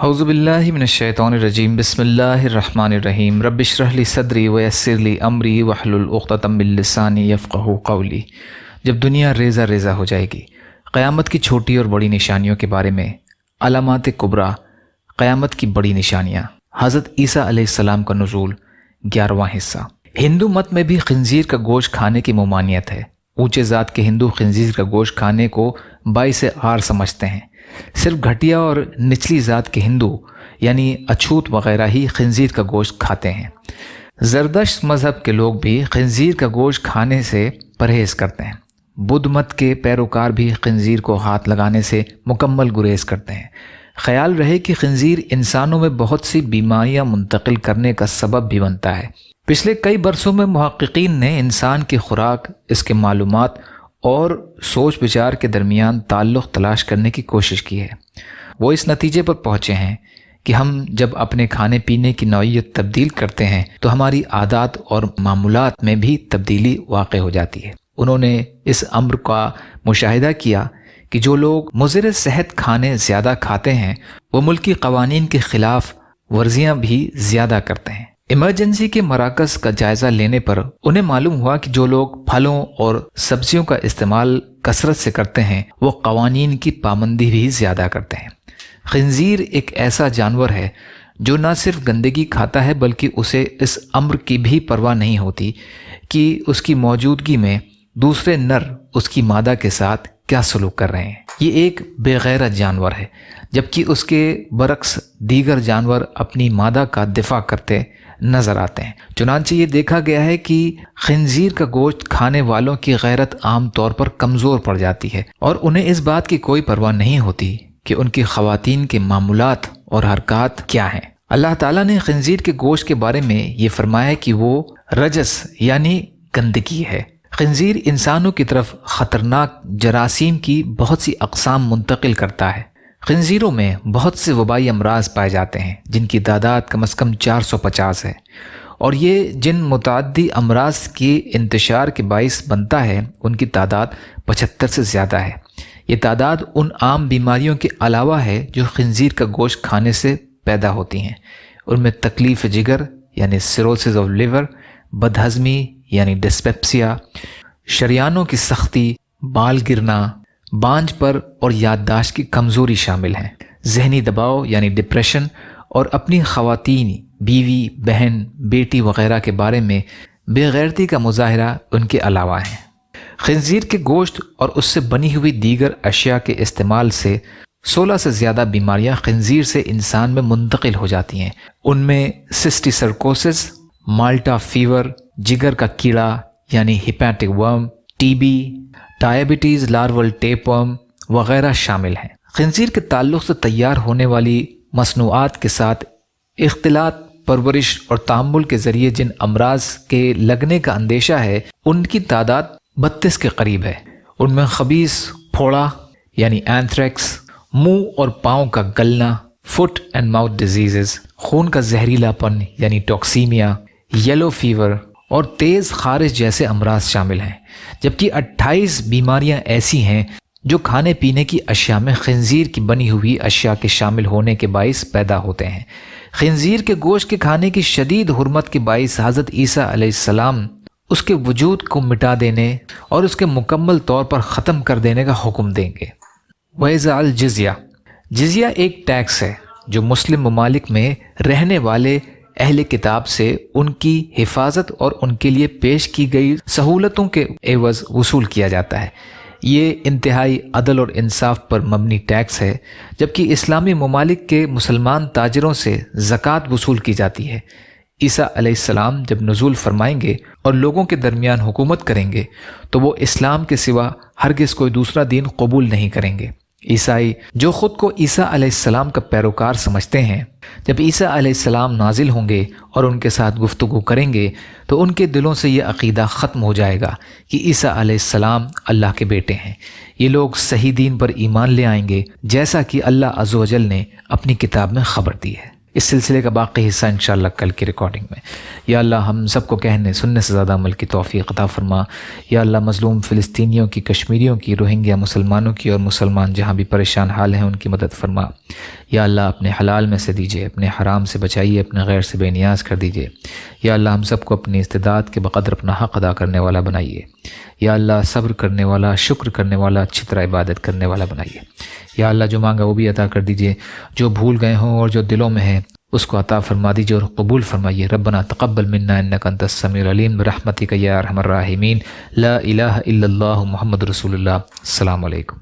اعوذ باللہ من الشیطان الرجیم بسم اللہ الرحمن الرحیم رب اشرح لی صدری ویسر لی امری واحلل عقدۃ من لسانی یفقہوا قولی۔ جب دنیا ریزہ ریزہ ہو جائے گی، قیامت کی چھوٹی اور بڑی نشانیوں کے بارے میں علامات کبریٰ، قیامت کی بڑی نشانیاں، حضرت عیسیٰ علیہ السلام کا نزول، 11واں حصہ۔ ہندو مت میں بھی خنزیر کا گوشت کھانے کی ممانعت ہے۔ اونچے ذات کے ہندو خنزیر کا گوشت کھانے کو باعث عار سمجھتے ہیں۔ صرف گھٹیا اور نچلی ذات کے ہندو یعنی اچھوت وغیرہ ہی خنزیر کا گوشت کھاتے ہیں۔ زردشت مذہب کے لوگ بھی خنزیر کا گوشت کھانے سے پرہیز کرتے ہیں۔ بدھ مت کے پیروکار بھی خنزیر کو ہاتھ لگانے سے مکمل گریز کرتے ہیں۔ خیال رہے کہ خنزیر انسانوں میں بہت سی بیماریاں منتقل کرنے کا سبب بھی بنتا ہے۔ پچھلے کئی برسوں میں محققین نے انسان کی خوراک، اس کے معلومات اور سوچ بچار کے درمیان تعلق تلاش کرنے کی کوشش کی ہے۔ وہ اس نتیجے پر پہنچے ہیں کہ ہم جب اپنے کھانے پینے کی نوعیت تبدیل کرتے ہیں تو ہماری عادات اور معمولات میں بھی تبدیلی واقع ہو جاتی ہے۔ انہوں نے اس امر کا مشاہدہ کیا کہ جو لوگ مضر صحت کھانے زیادہ کھاتے ہیں وہ ملکی قوانین کے خلاف ورزیاں بھی زیادہ کرتے ہیں۔ ایمرجنسی کے مراکز کا جائزہ لینے پر انہیں معلوم ہوا کہ جو لوگ پھلوں اور سبزیوں کا استعمال کثرت سے کرتے ہیں وہ قوانین کی پابندی بھی زیادہ کرتے ہیں۔ خنزیر ایک ایسا جانور ہے جو نہ صرف گندگی کھاتا ہے بلکہ اسے اس امر کی بھی پرواہ نہیں ہوتی کہ اس کی موجودگی میں دوسرے نر اس کی مادہ کے ساتھ کیا سلوک کر رہے ہیں۔ یہ ایک بے غیرت جانور ہے، جبکہ اس کے برعکس دیگر جانور اپنی مادہ کا دفاع کرتے نظر آتے ہیں۔ چنانچہ یہ دیکھا گیا ہے کہ خنزیر کا گوشت کھانے والوں کی غیرت عام طور پر کمزور پڑ جاتی ہے اور انہیں اس بات کی کوئی پرواہ نہیں ہوتی کہ ان کی خواتین کے معمولات اور حرکات کیا ہیں۔ اللہ تعالیٰ نے خنزیر کے گوشت کے بارے میں یہ فرمایا ہے کہ وہ رجس یعنی گندگی ہے۔ خنزیر انسانوں کی طرف خطرناک جراثیم کی بہت سی اقسام منتقل کرتا ہے۔ خنزیروں میں بہت سے وبائی امراض پائے جاتے ہیں جن کی تعداد کم از کم 450 ہے، اور یہ جن متعدی امراض کے انتشار کے باعث بنتا ہے ان کی تعداد 75 سے زیادہ ہے۔ یہ تعداد ان عام بیماریوں کے علاوہ ہے جو خنزیر کا گوشت کھانے سے پیدا ہوتی ہیں۔ ان میں تکلیف جگر یعنی سیروسس آف لیور، بدہضمی یعنی ڈسپیپسیا، شریانوں کی سختی، بال گرنا، بانجھ پر اور یادداشت کی کمزوری شامل ہیں۔ ذہنی دباؤ یعنی ڈپریشن اور اپنی خواتین، بیوی، بہن، بیٹی وغیرہ کے بارے میں بے غیرتی کا مظاہرہ ان کے علاوہ ہیں۔ خنزیر کے گوشت اور اس سے بنی ہوئی دیگر اشیاء کے استعمال سے 16 سے زیادہ بیماریاں خنزیر سے انسان میں منتقل ہو جاتی ہیں۔ ان میں سسٹیسرکوسس، مالٹا فیور، جگر کا کیڑا یعنی ہیپیٹک ورم، ٹی بی، ڈائبٹیز، لارول ٹیپ ورم وغیرہ شامل ہیں۔ خنزیر کے تعلق سے تیار ہونے والی مصنوعات کے ساتھ اختلاط، پرورش اور تعامل کے ذریعے جن امراض کے لگنے کا اندیشہ ہے ان کی تعداد 32 کے قریب ہے۔ ان میں خبیث پھوڑا یعنی اینتھریکس، منہ اور پاؤں کا گلنا، فٹ اینڈ ماؤتھ ڈیزیزز، خون کا زہریلا پن یعنی ٹاکسیمیا، یلو فیور اور تیز خارش جیسے امراض شامل ہیں، جبکہ 28 بیماریاں ایسی ہیں جو کھانے پینے کی اشیاء میں خنزیر کی بنی ہوئی اشیاء کے شامل ہونے کے باعث پیدا ہوتے ہیں۔ خنزیر کے گوشت کے کھانے کی شدید حرمت کے باعث حضرت عیسیٰ علیہ السلام اس کے وجود کو مٹا دینے اور اس کے مکمل طور پر ختم کر دینے کا حکم دیں گے۔ وَإِذَا الْجِزْيَةُ، جزیہ ایک ٹیکس ہے جو مسلم ممالک میں رہنے والے اہل کتاب سے ان کی حفاظت اور ان کے لیے پیش کی گئی سہولتوں کے عوض وصول کیا جاتا ہے۔ یہ انتہائی عدل اور انصاف پر مبنی ٹیکس ہے، جبکہ اسلامی ممالک کے مسلمان تاجروں سے زکوٰۃ وصول کی جاتی ہے۔ عیسیٰ علیہ السلام جب نزول فرمائیں گے اور لوگوں کے درمیان حکومت کریں گے تو وہ اسلام کے سوا ہرگز کوئی دوسرا دین قبول نہیں کریں گے۔ عیسائی جو خود کو عیسیٰ علیہ السلام کا پیروکار سمجھتے ہیں، جب عیسیٰ علیہ السلام نازل ہوں گے اور ان کے ساتھ گفتگو کریں گے تو ان کے دلوں سے یہ عقیدہ ختم ہو جائے گا کہ عیسیٰ علیہ السلام اللہ کے بیٹے ہیں۔ یہ لوگ صحیح دین پر ایمان لے آئیں گے جیسا کہ اللہ عز و جل نے اپنی کتاب میں خبر دی ہے۔ اس سلسلے کا باقی حصہ انشاءاللہ کل کی ریکارڈنگ میں۔ یا اللہ ہم سب کو کہنے سننے سے زیادہ عمل کی توفیق عطا فرما۔ یا اللہ مظلوم فلسطینیوں کی، کشمیریوں کی، روہنگیا مسلمانوں کی اور مسلمان جہاں بھی پریشان حال ہیں ان کی مدد فرما۔ یا اللہ اپنے حلال میں سے دیجیے، اپنے حرام سے بچائیے، اپنے غیر سے بے نیاز کر دیجیے۔ یا اللہ ہم سب کو اپنی استطاعت کے بقدر اپنا حق ادا کرنے والا بنائیے۔ یا اللہ صبر کرنے والا، شکر کرنے والا، اچھی طرح عبادت کرنے والا بنائیے۔ یا اللہ جو مانگا وہ بھی عطا کر دیجیے، جو بھول گئے ہوں اور جو دلوں میں ہے اس کو عطا فرما دیجیے اور قبول فرمائیے۔ ربنا تقبل منا انک انت السمیع العلیم برحمتک یا ارحم الراحمین۔ لا الہ الا اللہ محمد رسول اللہ۔ السلام علیکم۔